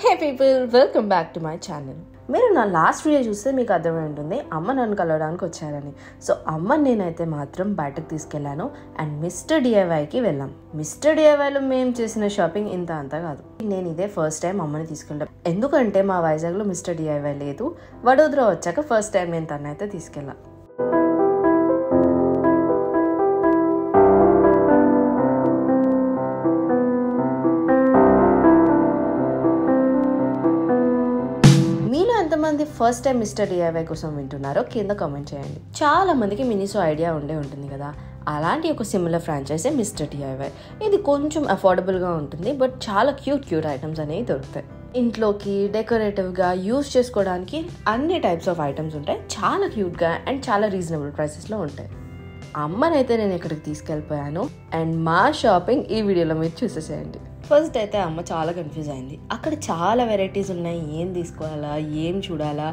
Hey people, welcome back to my channel. మీరు నా last video చూస్తే మీకు అర్థమై ఉంటుంది అమ్మ నన్ను కలవడానికి వచ్చారని. సో అమ్మని నేనైతే మాత్రం బయటకు తీసుకెళ్లాను అండ్ మిస్టర్ డిఐవైకి వెళ్ళాం. మిస్టర్ డిఐవైలో మేము చేసిన షాపింగ్ ఇంత అంతా కాదు. నేను ఇదే ఫస్ట్ టైం అమ్మని తీసుకెళ్ళాను. ఎందుకంటే మా వైజాగ్లో మిస్టర్ డిఐవై లేదు. వడోదర వచ్చాక ఫస్ట్ టైం నేను తనైతే తీసుకెళ్ళాను. ఎంతమంది ఫస్ట్ టైం మిస్టర్ డిఐవై కోసం వింటున్నారో కింద కామెంట్ చేయండి. చాలా మందికి మినిసో ఐడియా ఉంటుంది కదా, అలాంటి ఒక సిమిలర్ ఫ్రాంచైజీ మిస్టర్ డిఐవై. ఇది కొంచెం అఫోర్డబుల్గా ఉంటుంది, బట్ చాలా క్యూట్ ఐటమ్స్ అనేవి దొరుకుతాయి. ఇంట్లోకి డెకరేటివ్గా యూజ్ చేసుకోవడానికి అన్ని టైప్స్ ఆఫ్ ఐటమ్స్ ఉంటాయి. చాలా క్యూట్గా అండ్ చాలా రీజనబుల్ ప్రైసెస్లో ఉంటాయి. అమ్మనైతే నేను ఇక్కడికి తీసుకెళ్ళిపోయాను అండ్ మా షాపింగ్ ఈ వీడియోలో మీరు చూసేసేయండి. ఫస్ట్ అయితే అమ్మ చాలా కన్ఫ్యూజ్ అయింది. అక్కడ చాలా వెరైటీస్ ఉన్నాయి, ఏం తీసుకోవాలా, ఏం చూడాలా,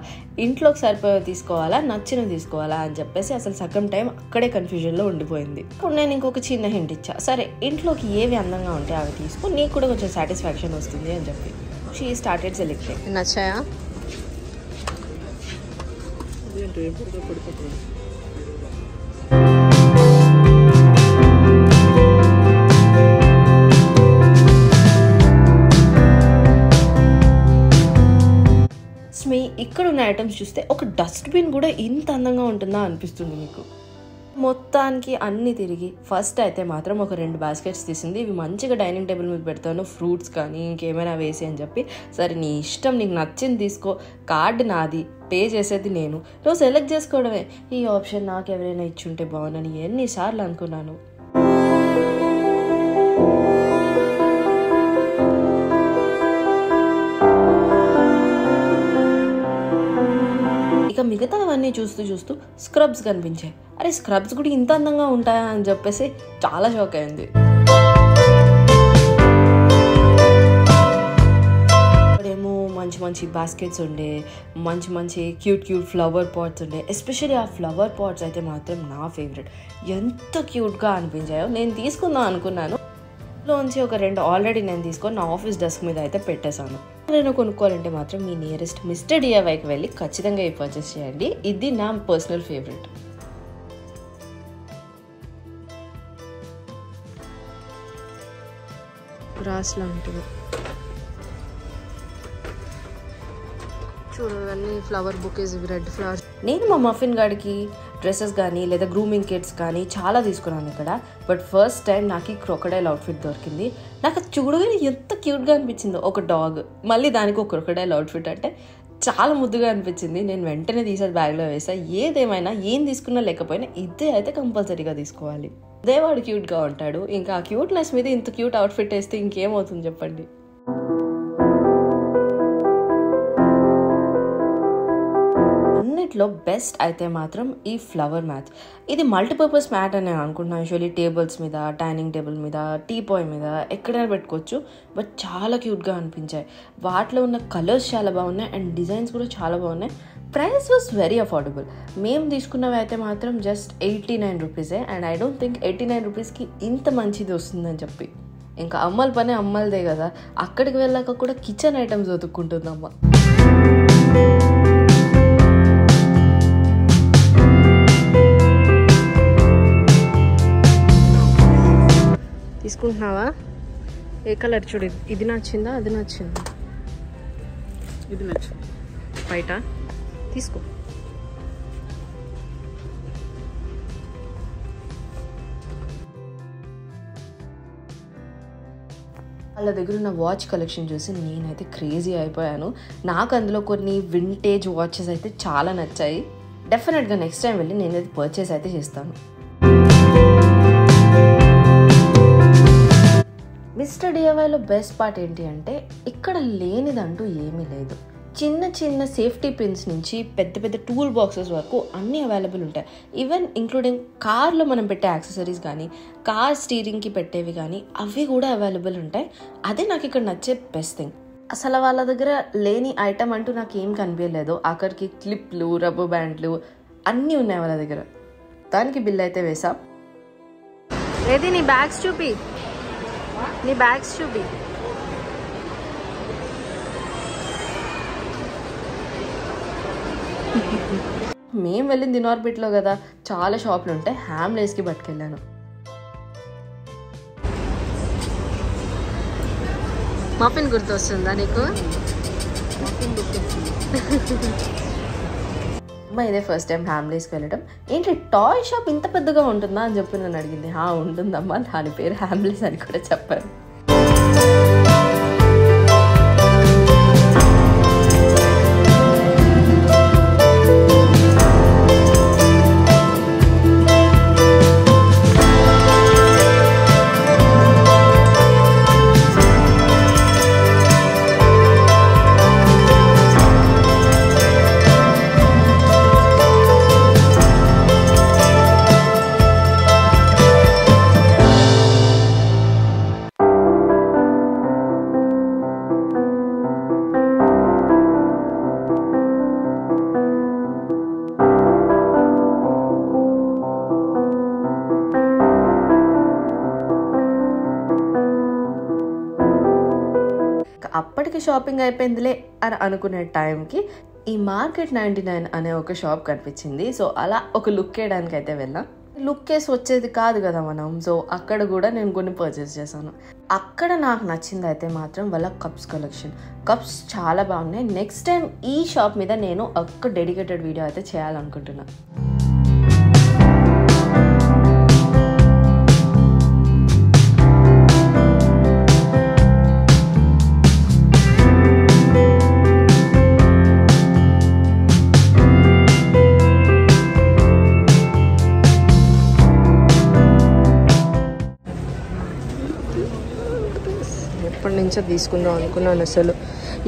ఇంట్లోకి సరిపోయే తీసుకోవాలా, నచ్చినవి తీసుకోవాలా అని చెప్పేసి అసలు సగం టైం అక్కడే కన్ఫ్యూజన్లో ఉండిపోయింది. ఇప్పుడు నేను ఇంకొక చిన్న హింట్ ఇచ్చా, సరే ఇంట్లోకి ఏవి అందంగా ఉంటాయి అవి తీసుకో, నీకు కూడా కొంచెం సాటిస్ఫాక్షన్ వస్తుంది అని చెప్పి షీ స్టార్టెడ్ సెలెక్టింగ్. నచ్చాయా? ఇక్కడ ఉన్న ఐటమ్స్ చూస్తే ఒక డస్ట్బిన్ కూడా ఇంత అందంగా ఉంటుందా అనిపిస్తుంది మీకు. మొత్తానికి అన్ని తిరిగి ఫస్ట్ అయితే మాత్రం ఒక 2 బాస్కెట్స్ తీసింది. ఇవి మంచిగా డైనింగ్ టేబుల్ మీద పెడతాను, ఫ్రూట్స్ కానీ ఇంకేమైనా వేసి అని చెప్పి. సరే నీ ఇష్టం, నీకు నచ్చింది తీసుకో, కార్డు నాది, పే చేసేది నేను, నువ్వు సెలెక్ట్ చేసుకోవడమే. ఈ ఆప్షన్ నాకు ఎవరైనా ఇచ్చుంటే బాగుందని ఎన్నిసార్లు అనుకున్నాను. ఇక మిగతా అవన్నీ చూస్తూ స్క్రబ్స్ కనిపించాయి. అరే స్క్రబ్స్ కూడా ఇంత అందంగా ఉంటాయా అని చెప్పేసి చాలా షాక్ అయింది. అక్కడేమో మంచి బాస్కెట్స్ ఉండే, మంచి క్యూట్ ఫ్లవర్ పాట్స్ ఉండే. ఎస్పెషల్లీ ఆ ఫ్లవర్ పాట్స్ అయితే మాత్రం నా ఫేవరెట్. ఎంత క్యూట్గా అనిపించాయో. నేను తీసుకుందాం అనుకున్నాను, లోంచి ఒక 2 ఆల్రెడీ నేను తీసుకొని నా ఆఫీస్ డెస్క్ మీద అయితే పెట్టేశాను. నేను కొనుక్కోవాలంటే మాత్రం మీ నియరెస్ట్ మిస్టర్ డిఐవైకి వెళ్ళి ఖచ్చితంగా ఈ పర్చేస్ చేయండి. ఇది నా పర్సనల్ ఫేవరెట్. గ్రాస్ లాంటివి చూడండి, ఫ్లవర్ బుకేస్, రెడ్ ఫ్లవర్స్. నేను మా మఫిన్ గాడికి డ్రెస్సెస్ కానీ లేదా గ్రూమింగ్ కిట్స్ కానీ చాలా తీసుకున్నాను ఇక్కడ. బట్ ఫస్ట్ టైం నాకు ఈ క్రొకడైల్ అవుట్ఫిట్ దొరికింది. నాకు చూడగానే ఎంత క్యూట్గా అనిపించిందో. ఒక డాగ్, మళ్ళీ దానికి ఒక క్రొకడైల్ అవుట్ఫిట్ అంటే చాలా ముద్దుగా అనిపించింది. నేను వెంటనే తీసేది బ్యాగ్లో వేసా. ఏదేమైనా ఏం తీసుకున్నా లేకపోయినా ఇదే అయితే కంపల్సరీగా తీసుకోవాలి. అదే వాడు క్యూట్గా ఉంటాడు. ఇంకా ఆ క్యూట్నెస్ మీద ఇంత క్యూట్ అవుట్ఫిట్ వేస్తే ఇంకేమవుతుంది చెప్పండి. అన్నిట్లో బెస్ట్ అయితే మాత్రం ఈ ఫ్లవర్ మ్యాట్. ఇది మల్టీపర్పస్ మ్యాట్ అని నేను అనుకుంటున్నాను. యూజువల్లీ టేబుల్స్ మీద, డైనింగ్ టేబుల్ మీద, టీ పాయ్ మీద ఎక్కడైనా పెట్టుకోవచ్చు. బట్ చాలా క్యూట్గా అనిపించాయి. వాటిలో ఉన్న కలర్స్ చాలా బాగున్నాయి అండ్ డిజైన్స్ కూడా చాలా బాగున్నాయి. Price was very affordable. మేము తీసుకున్నవి అయితే మాత్రం జస్ట్ 89 రూపీసే. అండ్ ఐ డోంట్ థింక్ 89 రూపీస్కి ఇంత మంచిది వస్తుందని చెప్పి. ఇంకా అమ్మల పని అమ్మలదే కదా, అక్కడికి వెళ్ళాక కూడా కిచెన్ ఐటమ్స్ వెతుక్కుంటుందమ్మ. తీసుకుంటున్నావా? ఏ కలర్ చూడు, ఇది నచ్చిందా అది నచ్చిందా? ఇది నచ్చింది. బయట తీసుకో. వాళ్ళ దగ్గర ఉన్న వాచ్ కలెక్షన్ చూసి నేనైతే క్రేజీ అయిపోయాను. నాకు అందులో కొన్ని వింటేజ్ వాచెస్ అయితే చాలా నచ్చాయి. డెఫినెట్గా నెక్స్ట్ టైం వెళ్ళి నేనైతే పర్చేస్ అయితే చేస్తాను. మిస్టర్ డిఐవైలో బెస్ట్ పార్ట్ ఏంటి అంటే ఇక్కడ లేనిదంటూ ఏమీ లేదు. చిన్న సేఫ్టీ పిన్స్ నుంచి పెద్ద టూల్ బాక్సెస్ వరకు అన్నీ అవైలబుల్ ఉంటాయి. ఈవెన్ ఇంక్లూడింగ్ కార్లో మనం పెట్టే యాక్సెసరీస్ కానీ, కార్ స్టీరింగ్కి పెట్టేవి కానీ అవి కూడా అవైలబుల్ ఉంటాయి. అదే నాకు ఇక్కడ నచ్చే బెస్ట్ థింగ్. అసలు వాళ్ళ దగ్గర లేని ఐటమ్ అంటూ నాకు ఏం కనిపించలేదు. ఆఖరికి క్లిప్లు, రబ్బర్ బ్యాండ్లు అన్నీ ఉన్నాయి వాళ్ళ దగ్గర. దానికి బిల్ అయితే వేసాం. ఏది నీ బ్యాగ్స్ చూపి. మేము వెళ్ళింది దినార్బిట్లో కదా, చాలా షాపులు ఉంటాయి. హ్యామ్లేస్కి పట్టుకెళ్ళాను. మఫిన్ గుర్తొస్తుందా నీకు? అమ్మ ఇదే ఫస్ట్ టైం హ్యామ్లేస్కి వెళ్ళడం. ఏంటి టాయ్ షాప్ ఇంత పెద్దగా ఉంటుందా అని చెప్పి నన్ను అడిగింది. ఉంటుందమ్మా, దాని పేరు హ్యామ్లేస్ అని కూడా చెప్పారు. అప్పటికి షాపింగ్ అయిపోయిందిలే అని అనుకునే టైంకి ఈ మార్కెట్ 99 అనే ఒక షాప్ కనిపించింది. సో అలా ఒక లుక్ వేయడానికి అయితే వెళ్ళాం. లుక్ వేసి వచ్చేది కాదు కదా మనం. సో అక్కడ కూడా నేను కొన్ని పర్చేస్ చేశాను. అక్కడ నాకు నచ్చింది అయితే మాత్రం వాళ్ళ కప్స్ కలెక్షన్. కప్స్ చాలా బాగున్నాయి. నెక్స్ట్ టైం ఈ షాప్ మీద నేను ఒక డెడికేటెడ్ వీడియో అయితే చేయాలనుకుంటున్నాను. ఎప్పటి నుంచో తీసుకుందాం అనుకున్నాను. అసలు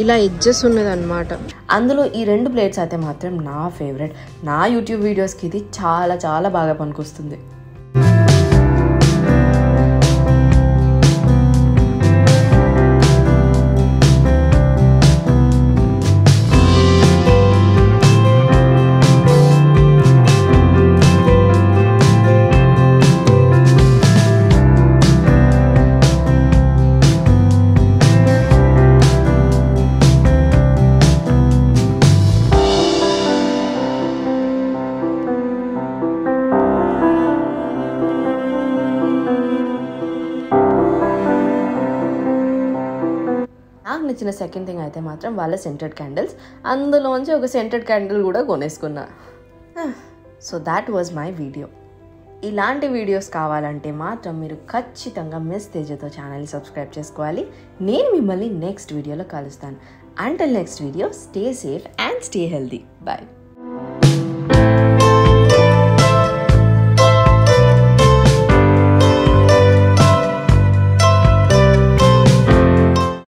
ఇలా ఎడ్జెస్ ఉన్నదన్నమాట. అందులో ఈ 2 ప్లేట్స్ అయితే మాత్రం నా ఫేవరెట్. నా యూట్యూబ్ వీడియోస్కి ఇది చాలా చాలా బాగా పనికొస్తుంది. నాకు నచ్చిన సెకండ్ థింగ్ అయితే మాత్రం వాళ్ళ సెంటెడ్ క్యాండిల్స్. అందులోంచి ఒక సెంటెడ్ క్యాండిల్ కూడా కొనేసుకున్నా. So that was my video. ఇలాంటి వీడియోస్ కావాలంటే మాత్రం మీరు ఖచ్చితంగా మిస్ తేజతో ఛానల్ని సబ్స్క్రైబ్ చేసుకోవాలి. నేను మిమ్మల్ని నెక్స్ట్ వీడియోలో కలుస్తాను. Until next video, stay safe and stay healthy. Bye.